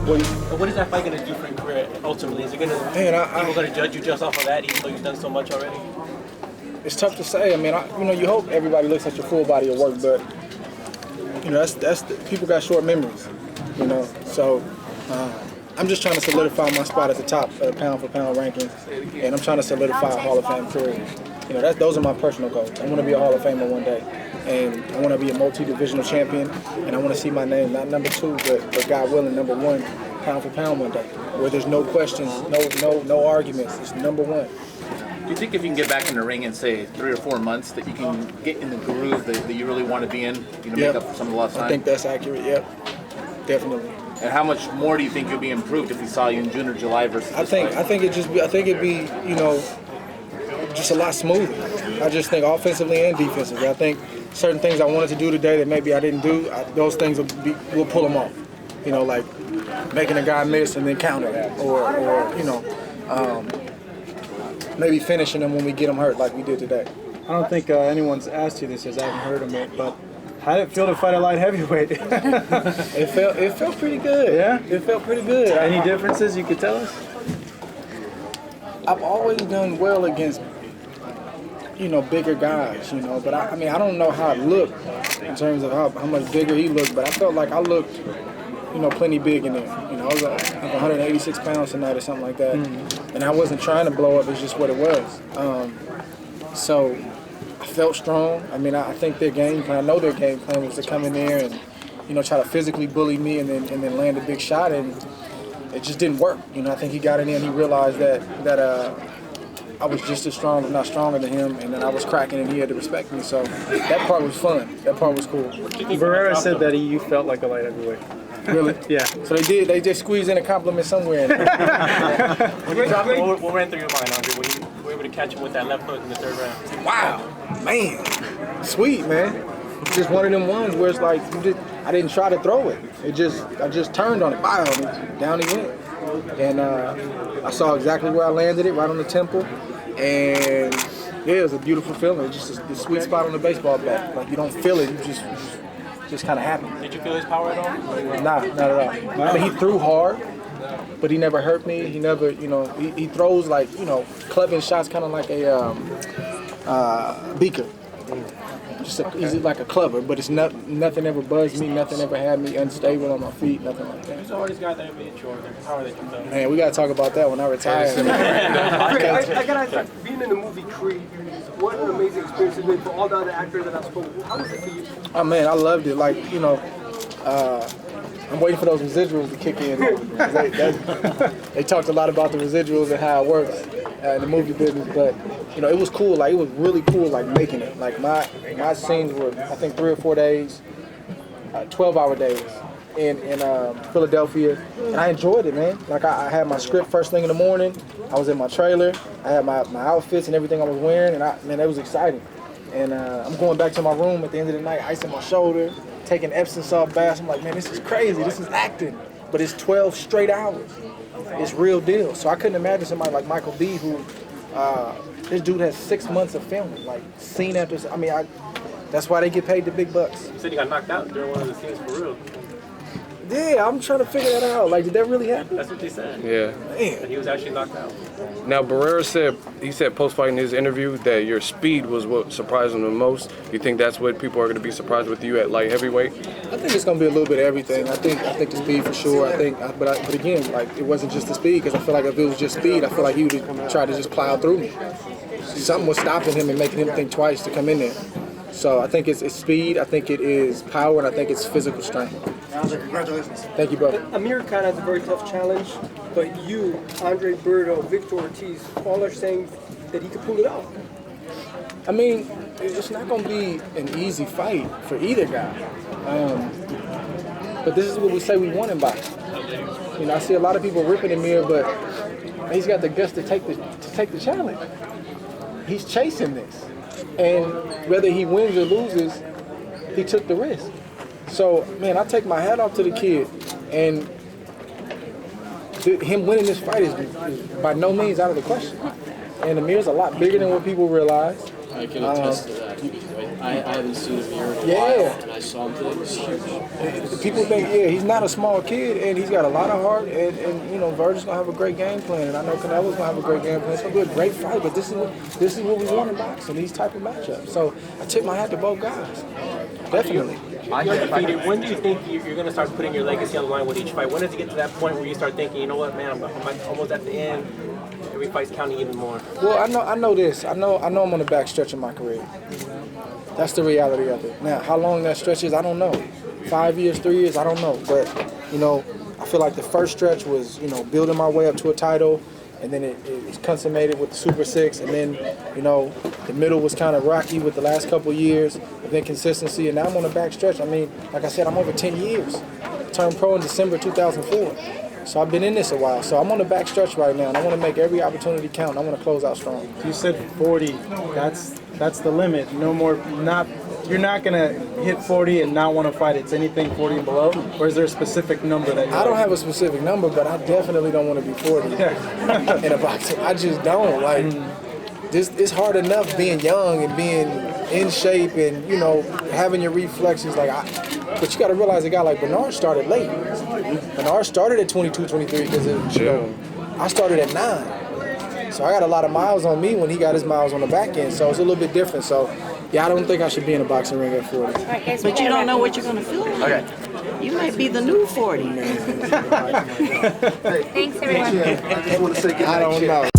What is that fight going to do for your career ultimately? Is it going to people going to judge you just off of that, even though you've done so much already? It's tough to say. I mean, you hope everybody looks at your full body of work, but people got short memories. So I'm just trying to solidify my spot at the top of the pound for pound rankings, and I'm trying to solidify a Hall of Fame career. Those are my personal goals. I want to be a Hall of Famer one day, and I want to be a multi-divisional champion, and I want to see my name not number 2, but God willing, number 1, pound for pound one day, where there's no questions, no arguments. It's number 1. Do you think if you can get back in the ring in, say, 3 or 4 months, that you can get in the groove that you really want to be in, make up for some of the lost time? I think that's accurate, yep. Definitely. And how much more do you think you'll be improved if we saw you in June or July versus I think it'd be, just a lot smoother. I just think offensively and defensively. I think certain things I wanted to do today that maybe I didn't do, those things we'll pull them off. Like making a guy miss and then counter that, or maybe finishing them when we get them hurt like we did today. I don't think anyone's asked you this, as I haven't heard them yet, but how did it feel to fight a light heavyweight? It felt pretty good. Yeah? It felt pretty good. Any differences you could tell us? I've always done well against, bigger guys, but I don't know how it looked in terms of how much bigger he looked, but I felt like I looked, plenty big in there. I was like 186 pounds tonight or something like that. And I wasn't trying to blow up, it's just what it was. So I felt strong. I think their game plan, I know their game plan was to come in there and, try to physically bully me and then land a big shot, and it just didn't work. I think he got in there and he realized that I was just as strong, if not stronger than him, and then I was cracking and he had to respect me. So that part was fun. That part was cool. Barrera said that you felt like a light heavyweight. Really? Yeah. So they just squeezed in a compliment somewhere in there. What ran through your mind, Andre, when you were able to catch him with that left hook in the 3rd round? Wow, man, sweet, man. It's just one of them ones where it's like I didn't try to throw it. I just turned on it, down he went, and I saw exactly where I landed it, right on the temple, and yeah, it was a beautiful feeling. It's just the sweet spot on the baseball bat. Like you don't feel it, you just kind of happen. Did you feel his power at all? Nah, not at all. He threw hard, but he never hurt me. He never, he throws like, clubbing shots, kind of like a beaker. He's like a clubber, but it's nothing ever buzzed me, nothing ever had me unstable on my feet, nothing like that. Who's the hardest guy that ever hit you or the power that you've done? Man, we gotta talk about that when I retire. I gotta ask, being in the movie Creed, what an amazing experience it's been for all the other actors that I've spoken. How was it for you? Oh man, I loved it. Like, I'm waiting for those residuals to kick in. They talked a lot about the residuals and how it works in the movie business, but it was cool. Like, it was really cool, like making it. Like my scenes were, I think, 3 or 4 days, 12-hour days in Philadelphia, and I enjoyed it, man. Like I had my script first thing in the morning. I was in my trailer. I had my outfits and everything I was wearing, and it was exciting. And I'm going back to my room at the end of the night, icing my shoulder, taking Epsom salt baths. I'm like, man, this is crazy. This is acting, but it's 12 straight hours. It's real deal. So I couldn't imagine somebody like Michael B, who this dude has 6 months of filming, like scene after. That's why they get paid the big bucks. You said he got knocked out during one of the scenes for real. Yeah, I'm trying to figure that out. Like, did that really happen? That's what they said. Yeah. Man. That he was actually knocked out. Now, Barrera said post-fight in his interview that your speed was what surprised him the most. You think that's what people are going to be surprised with you at light heavyweight? I think it's going to be a little bit of everything. I think the speed for sure. But again, like, it wasn't just the speed, because I feel like if it was just speed, I feel like he would have tried to just plow through me. Something was stopping him and making him think twice to come in there. So I think it's speed, I think it is power, and I think it's physical strength. Congratulations. Thank you, bro. Amir Khan has a very tough challenge, but you, Andre Berto, Victor Ortiz, all are saying that he could pull it out. I mean, it's not going to be an easy fight for either guy. But this is what we say we want him by. I see a lot of people ripping Amir, but he's got the guts to take the challenge. He's chasing this. And whether he wins or loses, he took the risk. So, man, I take my hat off to the kid. And him winning this fight is by no means out of the question. And Amir's a lot bigger than what people realize. I can attest to that. I haven't seen him here in a while, Yeah. and I saw him today. It was huge. People think, yeah, he's not a small kid, and he's got a lot of heart, and you know, Virgil's gonna have a great game plan, and I know Canelo's gonna have a great game plan. It's gonna be a great fight, but this is what we want in boxing, these type of matchups. So I tip my hat to both guys, definitely. You're undefeated. When do you think you're going to start putting your legacy on the line with each fight? When does it get to that point where you start thinking, you know what, man, I'm almost at the end. Every fight's counting even more. Well, I know this. I know I'm on the back stretch of my career. That's the reality of it. Now, how long that stretch is, I don't know. 5 years, 3 years, I don't know. But, you know, I feel like the first stretch was, you know, building my way up to a title, and then it's consummated with the Super 6, and then, you know, the middle was kind of rocky with the last couple of years, and then consistency, and now I'm on the back stretch. I mean, like I said, I'm over 10 years. I turned pro in December 2004. So I've been in this a while. So I'm on the back stretch right now, and I want to make every opportunity count. And I want to close out strong. You said 40. That's the limit. No more. You're not gonna hit 40 and not want to fight. It's anything 40 and below. Or is there a specific number that? I don't have a specific number, but I definitely don't want to be 40 in a boxing. I just don't like. This it's hard enough being young and being in shape and, you know, having your reflexes. But you got to realize a guy like Bernard started late. Bernard started at 22, 23 because I started at 9. So I got a lot of miles on me when he got his miles on the back end. So it's a little bit different. So yeah, I don't think I should be in a boxing ring at 40. But you don't know what you're going to feel like. Okay. You might be the new 40 now. Thanks, everyone. I don't know.